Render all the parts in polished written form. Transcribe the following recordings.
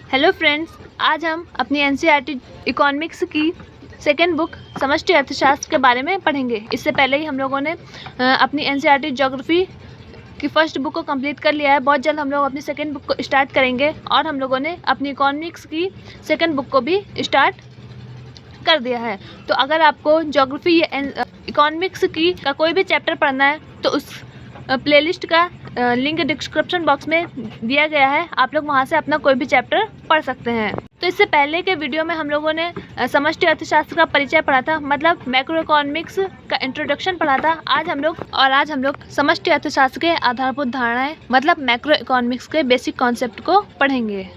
Hello friends, आज हम अपनी एनसीईआरटी इकोनॉमिक्स की सेकेंड बुक समष्टि अर्थशास्त्र के बारे में पढ़ेंगे। इससे पहले ही हम लोगों ने अपनी एनसीईआरटी ज्योग्राफी की फर्स्ट बुक को कंप्लीट कर लिया है। बहुत जल्द हम लोग अपनी सेकेंड बुक को स्टार्ट करेंगे और हम लोगों ने अपनी इकोनॉमिक्स की सेकेंड बुक को भी स्टार्ट कर दिया है। तो अगर आपको ज्योग्राफी या इकोनॉमिक्स की का कोई भी चैप्टर पढ़ना है तो उस प्लेलिस्ट का लिंक डिस्क्रिप्शन बॉक्स में दिया गया है। आप लोग वहां से अपना कोई भी चैप्टर पढ़ सकते हैं। तो इससे पहले के वीडियो में हम लोगों ने समष्टि अर्थशास्त्र का परिचय पढ़ा था, मतलब मैक्रो इकोनॉमिक्स का इंट्रोडक्शन पढ़ा था। आज हम लोग समष्टि अर्थशास्त्र के आधारभूत धारणाएं मतलब मैक्रो इकोनॉमिक्स के बेसिक कॉन्सेप्ट को पढ़ेंगे।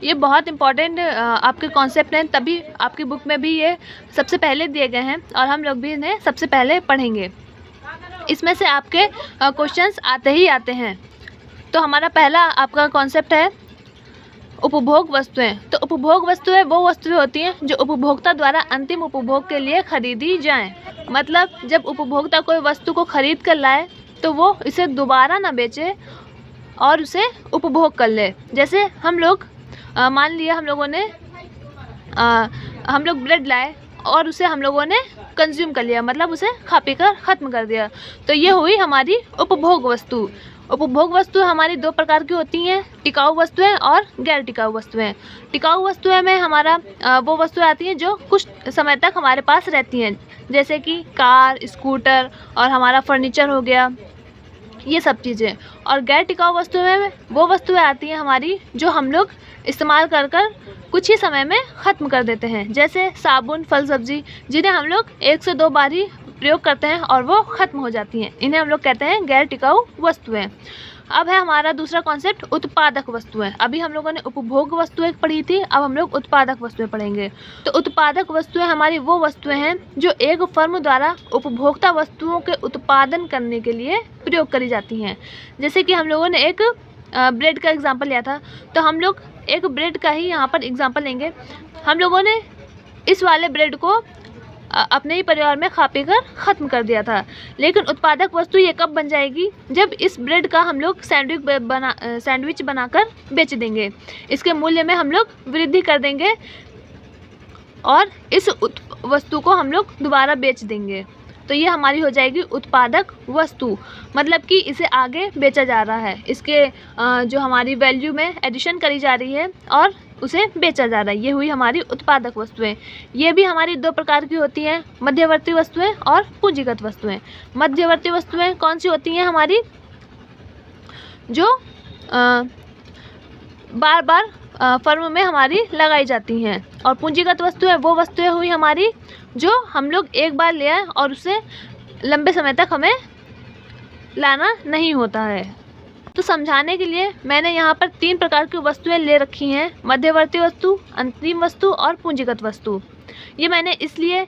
ये बहुत इंपॉर्टेंट आपके कॉन्सेप्ट हैं, तभी आपकी बुक में भी ये सबसे पहले दिए गए हैं और हम लोग भी इन्हें सबसे पहले पढ़ेंगे। इसमें से आपके क्वेश्चंस आते ही आते हैं। तो हमारा पहला आपका कॉन्सेप्ट है उपभोग वस्तुएं। तो उपभोग वस्तुएं वो वस्तुएं होती हैं जो उपभोक्ता द्वारा अंतिम उपभोग के लिए खरीदी जाएं। मतलब जब उपभोक्ता कोई वस्तु को खरीद कर लाए तो वो इसे दोबारा ना बेचे और उसे उपभोग कर ले। जैसे हम लोग मान लिया हम लोग ब्रेड लाए और उसे हम लोगों ने कंज्यूम कर लिया, मतलब उसे खा पी कर ख़त्म कर दिया। तो ये हुई हमारी उपभोग वस्तु। उपभोग वस्तुएं हमारी दो प्रकार की होती हैं, टिकाऊ वस्तुएं और गैर टिकाऊ वस्तुएं। टिकाऊ वस्तुएं में हमारा वो वस्तुएं आती हैं जो कुछ समय तक हमारे पास रहती हैं, जैसे कि कार, स्कूटर और हमारा फर्नीचर हो गया, ये सब चीज़ें। और गैर टिकाऊ वस्तुएं में वो वस्तुएं आती हैं हमारी जो हम लोग इस्तेमाल कर कुछ ही समय में ख़त्म कर देते हैं, जैसे साबुन, फल, सब्जी, जिन्हें हम लोग 1 से 2 बार ही प्रयोग करते हैं और वो ख़त्म हो जाती हैं। इन्हें हम लोग कहते हैं गैर टिकाऊ वस्तुएं। अब है हमारा दूसरा कॉन्सेप्ट उत्पादक वस्तुएं। अभी हम लोगों ने उपभोग वस्तुएं पढ़ी थी, अब हम लोग उत्पादक वस्तुएं पढ़ेंगे। तो उत्पादक वस्तुएं हमारी वो वस्तुएं हैं जो एक फर्म द्वारा उपभोक्ता वस्तुओं के उत्पादन करने के लिए प्रयोग करी जाती हैं। जैसे कि हम लोगों ने एक ब्रेड का एग्जाम्पल लिया था, तो हम लोग एक ब्रेड का ही यहाँ पर एग्जाम्पल लेंगे। हम लोगों ने इस वाले ब्रेड को अपने ही परिवार में खा पी कर ख़त्म कर दिया था, लेकिन उत्पादक वस्तु ये कब बन जाएगी? जब इस ब्रेड का हम लोग सैंडविच बनाकर बेच देंगे, इसके मूल्य में हम लोग वृद्धि कर देंगे और इस वस्तु को हम लोग दोबारा बेच देंगे। तो ये हमारी हो जाएगी उत्पादक वस्तु, मतलब कि इसे आगे बेचा जा रहा है, इसके जो हमारी वैल्यू में एडिशन करी जा रही है और उसे बेचा जा रहा है। ये हुई हमारी उत्पादक वस्तुएं। ये भी हमारी दो प्रकार की होती हैं, मध्यवर्ती वस्तुएं और पूंजीगत वस्तुएं। मध्यवर्ती वस्तुएं कौन सी होती हैं हमारी? जो बार बार फर्म में हमारी लगाई जाती हैं। और पूंजीगत वस्तुएं वो वस्तुएं हुई हमारी जो हम लोग एक बार ले आए और उसे लंबे समय तक हमें लाना नहीं होता है। तो समझाने के लिए मैंने यहाँ पर 3 प्रकार की वस्तुएं ले रखी हैं, मध्यवर्ती वस्तु, अंतिम वस्तु और पूंजीगत वस्तु। ये मैंने इसलिए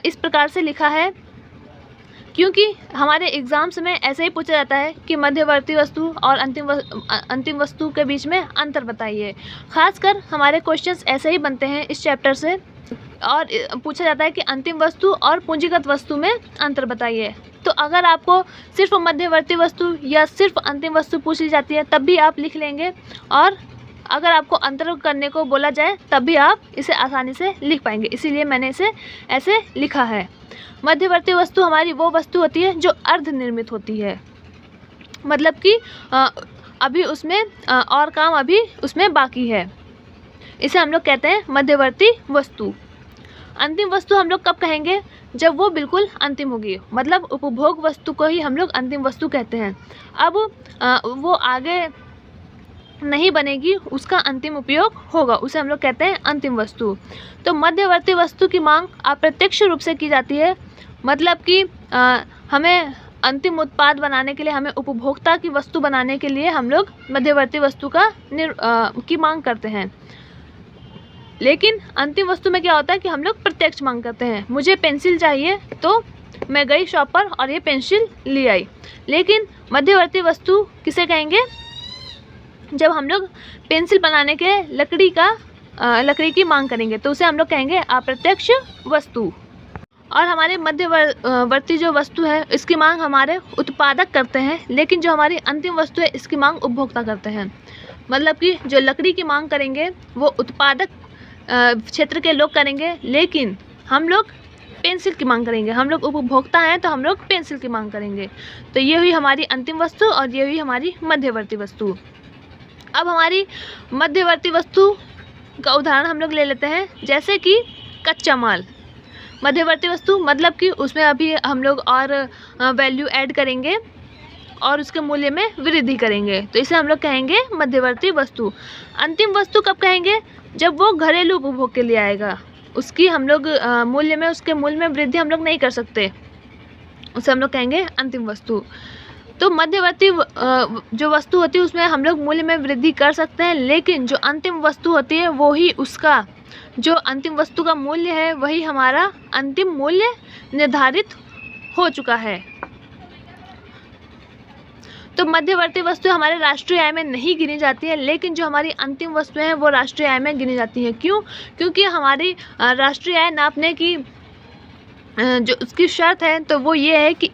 इस प्रकार से लिखा है क्योंकि हमारे एग्ज़ाम्स में ऐसे ही पूछा जाता है कि मध्यवर्ती वस्तु और अंतिम वस्तु के बीच में अंतर बताइए। खासकर हमारे क्वेश्चंस ऐसे ही बनते हैं इस चैप्टर से, और पूछा जाता है कि अंतिम वस्तु और पूंजीगत वस्तु में अंतर बताइए। तो अगर आपको सिर्फ मध्यवर्ती वस्तु या सिर्फ अंतिम वस्तु पूछ ली जाती है तब भी आप लिख लेंगे, और अगर आपको अंतर करने को बोला जाए तब भी आप इसे आसानी से लिख पाएंगे, इसीलिए मैंने इसे ऐसे लिखा है। मध्यवर्ती वस्तु हमारी वो वस्तु होती है जो अर्ध निर्मित होती है, मतलब कि अभी उसमें और काम अभी उसमें बाकी है, इसे हम लोग कहते हैं मध्यवर्ती वस्तु। अंतिम वस्तु हम लोग कब कहेंगे? जब वो बिल्कुल अंतिम होगी, मतलब उपभोग वस्तु को ही हम लोग अंतिम वस्तु कहते हैं। अब वो आगे नहीं बनेगी, उसका अंतिम उपयोग होगा, उसे हम लोग कहते हैं अंतिम वस्तु। तो मध्यवर्ती वस्तु की मांग अप्रत्यक्ष रूप से की जाती है, मतलब कि हमें अंतिम उत्पाद बनाने के लिए, हमें उपभोक्ता की वस्तु बनाने के लिए हम लोग मध्यवर्ती वस्तु की मांग करते हैं। लेकिन अंतिम वस्तु में क्या होता है कि हम लोग प्रत्यक्ष मांग करते हैं। मुझे पेंसिल चाहिए तो मैं गई शॉप पर और ये पेंसिल ले आई। लेकिन मध्यवर्ती वस्तु किसे कहेंगे? जब हम लोग पेंसिल बनाने के लकड़ी की मांग करेंगे तो उसे हम लोग कहेंगे अप्रत्यक्ष वस्तु। और हमारे मध्यवर्ती जो वस्तु है इसकी मांग हमारे उत्पादक करते हैं, लेकिन जो हमारी अंतिम वस्तु है इसकी मांग उपभोक्ता करते हैं। मतलब कि जो लकड़ी की मांग करेंगे वो उत्पादक क्षेत्र के लोग करेंगे, लेकिन हम लोग पेंसिल की मांग करेंगे। हम लोग उपभोक्ता हैं तो हम लोग पेंसिल की मांग करेंगे। तो ये हुई हमारी अंतिम वस्तु और ये हुई हमारी मध्यवर्ती वस्तु। अब हमारी मध्यवर्ती वस्तु का उदाहरण हम लोग ले लेते हैं, जैसे कि कच्चा माल। मध्यवर्ती वस्तु मतलब कि उसमें अभी हम लोग और वैल्यू ऐड करेंगे और उसके मूल्य में वृद्धि करेंगे, तो इसे हम लोग कहेंगे मध्यवर्ती वस्तु। अंतिम वस्तु कब कहेंगे? जब वो घरेलू उपभोग के लिए आएगा, उसकी हम लोग मूल्य में, उसके मूल्य में वृद्धि हम लोग नहीं कर सकते, उसे हम लोग कहेंगे अंतिम वस्तु। तो मध्यवर्ती जो वस्तु होती है उसमें हम लोग मूल्य में वृद्धि कर सकते हैं, लेकिन जो अंतिम वस्तु होती है वो ही उसका जो अंतिम वस्तु का मूल्य है वही हमारा अंतिम मूल्य निर्धारित हो चुका है। तो मध्यवर्ती वस्तु हमारे राष्ट्रीय आय में नहीं गिनी जाती है, लेकिन जो हमारी अंतिम वस्तुएं हैं वो राष्ट्रीय आय में गिनी जाती हैं। क्यों? क्योंकि हमारी राष्ट्रीय आय नापने की जो उसकी शर्त है तो वो ये है कि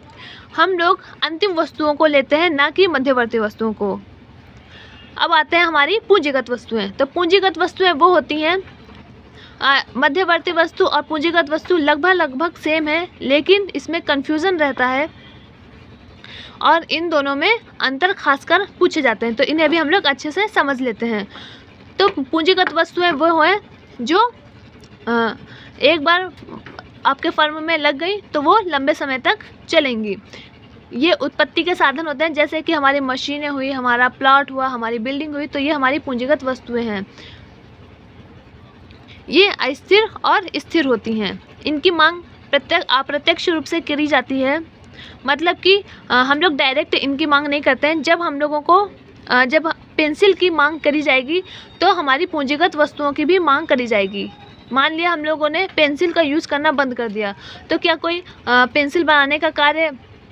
हम लोग अंतिम वस्तुओं को लेते हैं, ना कि मध्यवर्ती वस्तुओं को। अब आते हैं हमारी पूंजीगत वस्तुएं। तो पूंजीगत वस्तुएं वो होती हैं, मध्यवर्ती वस्तु और पूंजीगत वस्तु लगभग सेम है, लेकिन इसमें कन्फ्यूज़न रहता है और इन दोनों में अंतर खासकर पूछे जाते हैं, तो इन्हें भी हम लोग अच्छे से समझ लेते हैं। तो पूंजीगत वस्तुएं वो हैं जो एक बार आपके फर्म में लग गई तो वो लंबे समय तक चलेंगी। ये उत्पत्ति के साधन होते हैं, जैसे कि हमारी मशीनें हुई, हमारा प्लॉट हुआ, हमारी बिल्डिंग हुई, तो ये हमारी पूंजीगत वस्तुएं हैं। ये अस्थिर और स्थिर होती हैं। इनकी मांग अप्रत्यक्ष रूप से करी जाती है, मतलब कि हम लोग डायरेक्ट इनकी मांग नहीं करते हैं। जब हम लोगों को जब पेंसिल की मांग करी जाएगी तो हमारी पूंजीगत वस्तुओं की भी मांग करी जाएगी। मान लिया हम लोगों ने पेंसिल का यूज़ करना बंद कर दिया, तो क्या कोई पेंसिल बनाने का कार्य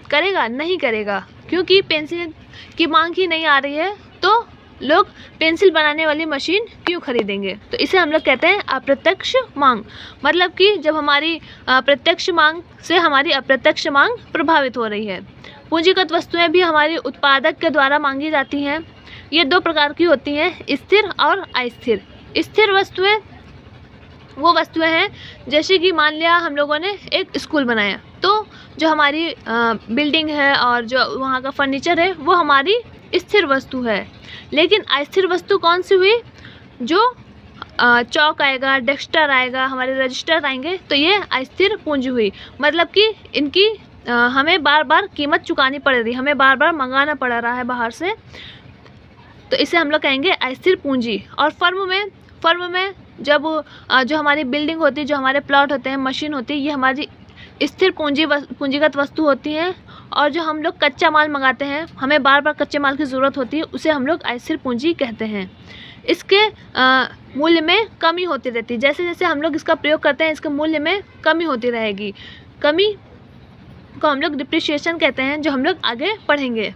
करेगा? नहीं करेगा, क्योंकि पेंसिल की मांग ही नहीं आ रही है, तो लोग पेंसिल बनाने वाली मशीन क्यों खरीदेंगे? तो इसे हम लोग कहते हैं अप्रत्यक्ष मांग। मतलब कि जब हमारी प्रत्यक्ष मांग से हमारी अप्रत्यक्ष मांग प्रभावित हो रही है। पूंजीगत वस्तुएं भी हमारी उत्पादक के द्वारा मांगी जाती हैं। ये दो प्रकार की होती हैं, स्थिर और अस्थिर। स्थिर वस्तुएं वो वस्तुएं हैं जैसे कि मान लिया हम लोगों ने एक स्कूल बनाया, तो जो हमारी बिल्डिंग है और जो वहाँ का फर्नीचर है वो हमारी स्थिर वस्तु है। लेकिन अस्थिर वस्तु कौन सी हुई? जो चौक आएगा, डेस्टर आएगा, हमारे रजिस्टर आएंगे, तो ये अस्थिर पूंजी हुई। मतलब कि इनकी हमें बार बार कीमत चुकानी पड़ रही, हमें बार बार मंगाना पड़ रहा है बाहर से, तो इसे हम लोग कहेंगे अस्थिर पूंजी। और फर्म में जब जो हमारी बिल्डिंग होती है, जो हमारे प्लॉट होते हैं, मशीन होती है, ये हमारी स्थिर पूंजीगत वस्तु होती हैं। और जो हम लोग कच्चा माल मंगाते हैं, हमें बार बार कच्चे माल की ज़रूरत होती है, उसे हम लोग अस्थिर पूंजी कहते हैं। इसके मूल्य में कमी होती रहती है, जैसे जैसे हम लोग इसका प्रयोग करते हैं इसके मूल्य में कमी होती रहेगी। कमी को हम लोग डिप्रिशिएशन कहते हैं, जो हम लोग आगे पढ़ेंगे।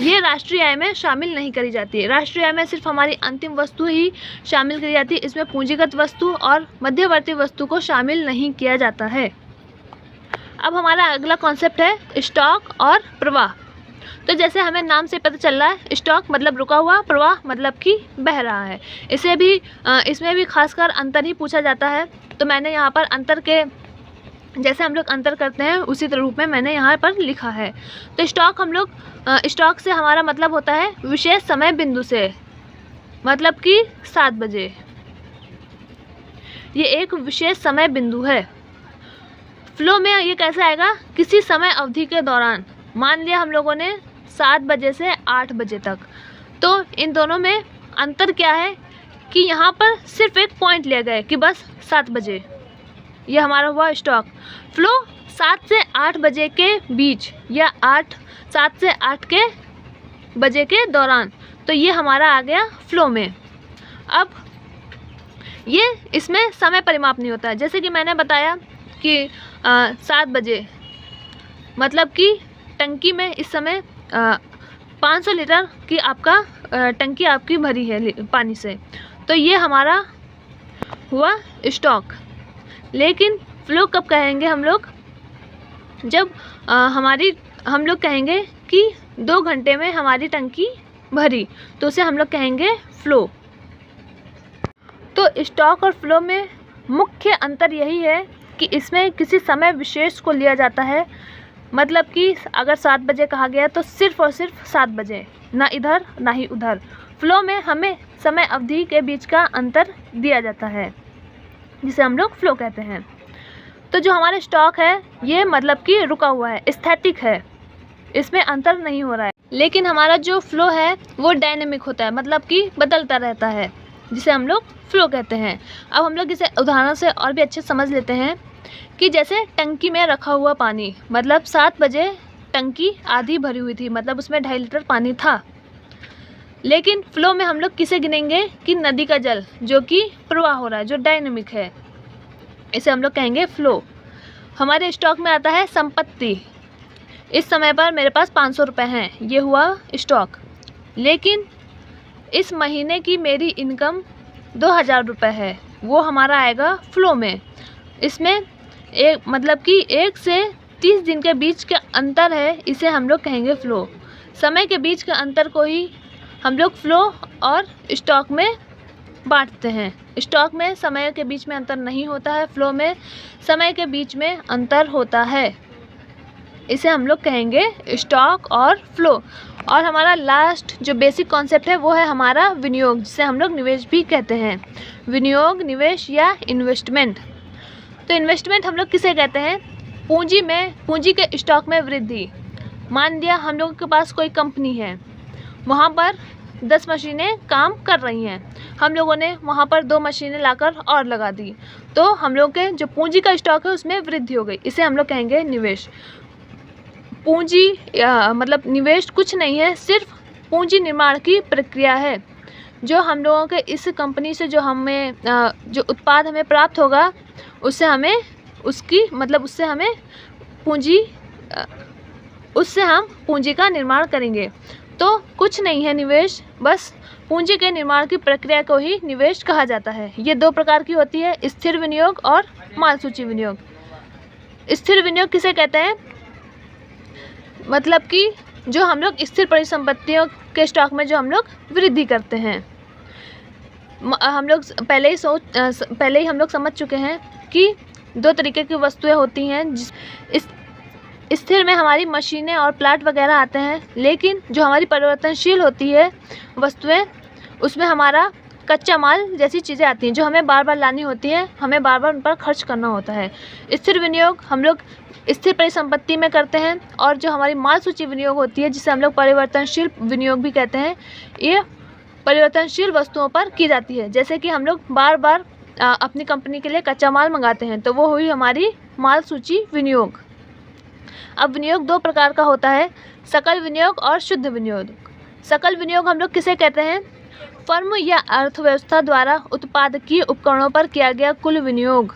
ये राष्ट्रीय आय में शामिल नहीं करी जाती है। राष्ट्रीय आय में सिर्फ हमारी अंतिम वस्तु ही शामिल करी जाती है, इसमें पूंजीगत वस्तु और मध्यवर्ती वस्तु को शामिल नहीं किया जाता है। अब हमारा अगला कॉन्सेप्ट है स्टॉक और प्रवाह। तो जैसे हमें नाम से पता चल रहा है, स्टॉक मतलब रुका हुआ, प्रवाह मतलब कि बह रहा है। इसमें भी खासकर अंतर ही पूछा जाता है, तो मैंने यहाँ पर अंतर के जैसे हम लोग अंतर करते हैं उसी रूप में मैंने यहाँ पर लिखा है। तो स्टॉक से हमारा मतलब होता है विशेष समय बिंदु से, मतलब कि 7 बजे। ये एक विशेष समय बिंदु है। फ्लो में ये कैसे आएगा? किसी समय अवधि के दौरान। मान लिया हम लोगों ने 7 बजे से 8 बजे तक, तो इन दोनों में अंतर क्या है कि यहाँ पर सिर्फ एक पॉइंट लिया गया है कि बस 7 बजे, ये हमारा हुआ स्टॉक। फ्लो 7 से 8 बजे के बीच या 7 से 8 के बजे के दौरान, तो ये हमारा आ गया फ्लो में। अब ये इसमें समय परिमाप नहीं होता है, जैसे कि मैंने बताया कि 7 बजे मतलब कि टंकी में इस समय 500 लीटर की टंकी आपकी भरी है पानी से, तो ये हमारा हुआ स्टॉक। लेकिन फ्लो कब कहेंगे हम लोग? जब हम लोग कहेंगे कि 2 घंटे में हमारी टंकी भरी, तो उसे हम लोग कहेंगे फ्लो। तो स्टॉक और फ्लो में मुख्य अंतर यही है कि इसमें किसी समय विशेष को लिया जाता है, मतलब कि अगर 7 बजे कहा गया तो सिर्फ और सिर्फ 7 बजे, ना इधर ना ही उधर। फ्लो में हमें समय अवधि के बीच का अंतर दिया जाता है, जिसे हम लोग फ्लो कहते हैं। तो जो हमारा स्टॉक है ये मतलब कि रुका हुआ है, स्थैतिक है, इसमें अंतर नहीं हो रहा है। लेकिन हमारा जो फ्लो है वो डायनेमिक होता है, मतलब कि बदलता रहता है, जिसे हम लोग फ्लो कहते हैं। अब हम लोग इसे उदाहरण से और भी अच्छे समझ लेते हैं कि जैसे टंकी में रखा हुआ पानी, मतलब 7 बजे टंकी आधी भरी हुई थी, मतलब उसमें 2.5 लीटर पानी था। लेकिन फ्लो में हम लोग किसे गिनेंगे कि नदी का जल जो कि प्रवाह हो रहा है, जो डायनेमिक है, इसे हम लोग कहेंगे फ्लो। हमारे स्टॉक में आता है संपत्ति। इस समय पर मेरे पास 500 रुपये हैं, ये हुआ स्टॉक। लेकिन इस महीने की मेरी इनकम 2000 रुपये है, वो हमारा आएगा फ्लो में। इसमें एक मतलब कि 1 से 30 दिन के बीच का अंतर है, इसे हम लोग कहेंगे फ्लो। समय के बीच के अंतर को ही हम लोग फ्लो और स्टॉक में बांटते हैं। स्टॉक में समय के बीच में अंतर नहीं होता है, फ्लो में समय के बीच में अंतर होता है, इसे हम लोग कहेंगे स्टॉक और फ्लो। और हमारा लास्ट जो बेसिक कॉन्सेप्ट है वो है हमारा विनियोग, जिसे हम लोग निवेश भी कहते हैं। विनियोग, निवेश या इन्वेस्टमेंट। तो इन्वेस्टमेंट हम लोग किसे कहते हैं? पूंजी के स्टॉक में वृद्धि। मान लिया हम लोगों के पास कोई कंपनी है, वहाँ पर 10 मशीनें काम कर रही हैं, हम लोगों ने वहाँ पर 2 मशीनें लाकर और लगा दी, तो हम लोग के जो पूंजी का स्टॉक है उसमें वृद्धि हो गई, इसे हम लोग कहेंगे निवेश। पूंजी मतलब निवेश कुछ नहीं है, सिर्फ पूंजी निर्माण की प्रक्रिया है। जो हम लोगों के इस कंपनी से जो उत्पाद हमें प्राप्त होगा उससे हमें पूंजी का निर्माण करेंगे। तो कुछ नहीं है निवेश, बस पूंजी के निर्माण की प्रक्रिया को ही निवेश कहा जाता है। ये 2 प्रकार की होती है, स्थिर विनियोग और माल सूची विनियोग। स्थिर विनियोग किसे कहते हैं? मतलब कि जो हम लोग स्थिर परिसंपत्तियों के स्टॉक में जो हम लोग वृद्धि करते हैं। हम लोग पहले ही हम लोग समझ चुके हैं कि 2 तरीके की वस्तुएं होती हैं। स्थिर में हमारी मशीनें और प्लांट वगैरह आते हैं, लेकिन जो हमारी परिवर्तनशील होती है वस्तुएं, उसमें हमारा कच्चा माल जैसी चीज़ें आती हैं जो हमें बार बार लानी होती है, हमें बार बार उन पर खर्च करना होता है। स्थिर विनियोग हम लोग स्थिर परिसंपत्ति में करते हैं, और जो हमारी माल सूची विनियोग होती है, जिसे हम लोग परिवर्तनशील विनियोग भी कहते हैं, ये परिवर्तनशील वस्तुओं पर की जाती है। जैसे कि हम लोग बार बार अपनी कंपनी के लिए कच्चा माल मंगाते हैं, तो वो हुई हमारी माल सूची विनियोग। अब विनियोग 2 प्रकार का होता है, सकल विनियोग और शुद्ध विनियोग। सकल विनियोग हम लोग किसे कहते हैं? फर्म या अर्थव्यवस्था द्वारा उत्पादकीय उपकरणों पर किया गया कुल विनियोग।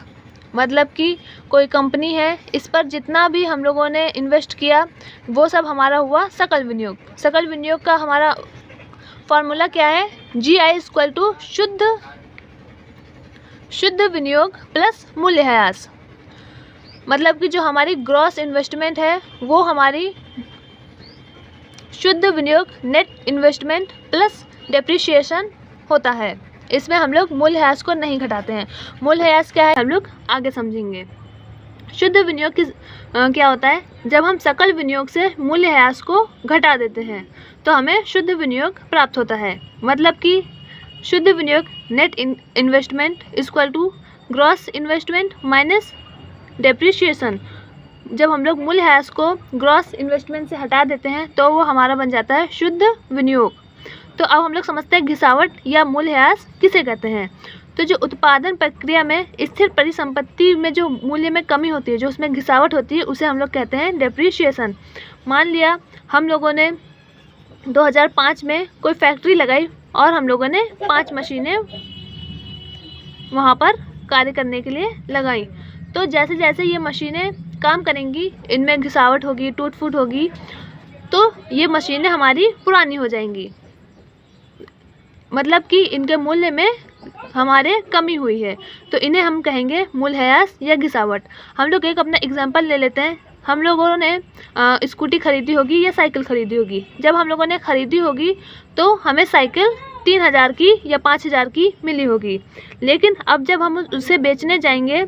मतलब कि कोई कंपनी है, इस पर जितना भी हम लोगों ने इन्वेस्ट किया वो सब हमारा हुआ सकल विनियोग। सकल विनियोग का हमारा फॉर्मूला क्या है? GI = शुद्ध विनियोग प्लस मूल्यह्रास। मतलब कि जो हमारी ग्रॉस इन्वेस्टमेंट है वो हमारी शुद्ध विनियोग नेट इन्वेस्टमेंट प्लस डेप्रिसिएशन होता है। इसमें हम लोग मूल्यह्रास को नहीं घटाते हैं। मूल्यह्रास क्या है हम लोग आगे समझेंगे। शुद्ध विनियोग क्या होता है? जब हम सकल विनियोग से मूल्यह्रास को घटा देते हैं तो हमें शुद्ध विनियोग प्राप्त होता है। मतलब कि शुद्ध विनियोग net investment = gross investment minus depreciation. जब हम लोग मूल्यह्रास को ग्रॉस इन्वेस्टमेंट से हटा देते हैं तो वो हमारा बन जाता है शुद्ध विनियोग। तो अब हम लोग समझते हैं घिसावट या मूल्यह्रास किसे कहते हैं। तो जो उत्पादन प्रक्रिया में स्थिर परिसंपत्ति में जो मूल्य में कमी होती है, जो उसमें घिसावट होती है, उसे हम लोग कहते हैं डेप्रिसिएशन। मान लिया हम लोगों ने 2005 में कोई फैक्ट्री लगाई और हम लोगों ने 5 मशीनें वहाँ पर कार्य करने के लिए लगाई। तो जैसे जैसे ये मशीनें काम करेंगी, इनमें घिसावट होगी, टूट फूट होगी, तो ये मशीनें हमारी पुरानी हो जाएंगी। मतलब कि इनके मूल्य में हमारे कमी हुई है, तो इन्हें हम कहेंगे मूल्यह्रास या घिसावट। हम लोग एक अपना एग्जांपल ले लेते हैं। हम लोगों ने स्कूटी खरीदी होगी या साइकिल खरीदी होगी। जब हम लोगों ने खरीदी होगी तो हमें साइकिल 3,000 की या 5,000 की मिली होगी। लेकिन अब जब हम उसे बेचने जाएंगे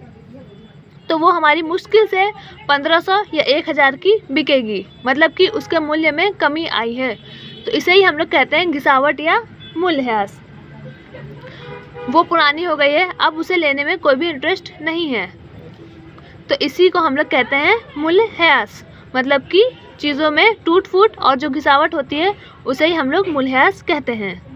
तो वो हमारी मुश्किल से 1500 या 1,000 की बिकेगी, मतलब कि उसके मूल्य में कमी आई है। तो इसे ही हम लोग कहते हैं घिसावट या मूल्यह्रास। वो पुरानी हो गई है, अब उसे लेने में कोई भी इंटरेस्ट नहीं है, तो इसी को हम लोग कहते हैं मूल्यह्रास। मतलब कि चीज़ों में टूट फूट और जो घिसावट होती है उसे ही हम लोग मूल्यह्रास कहते हैं।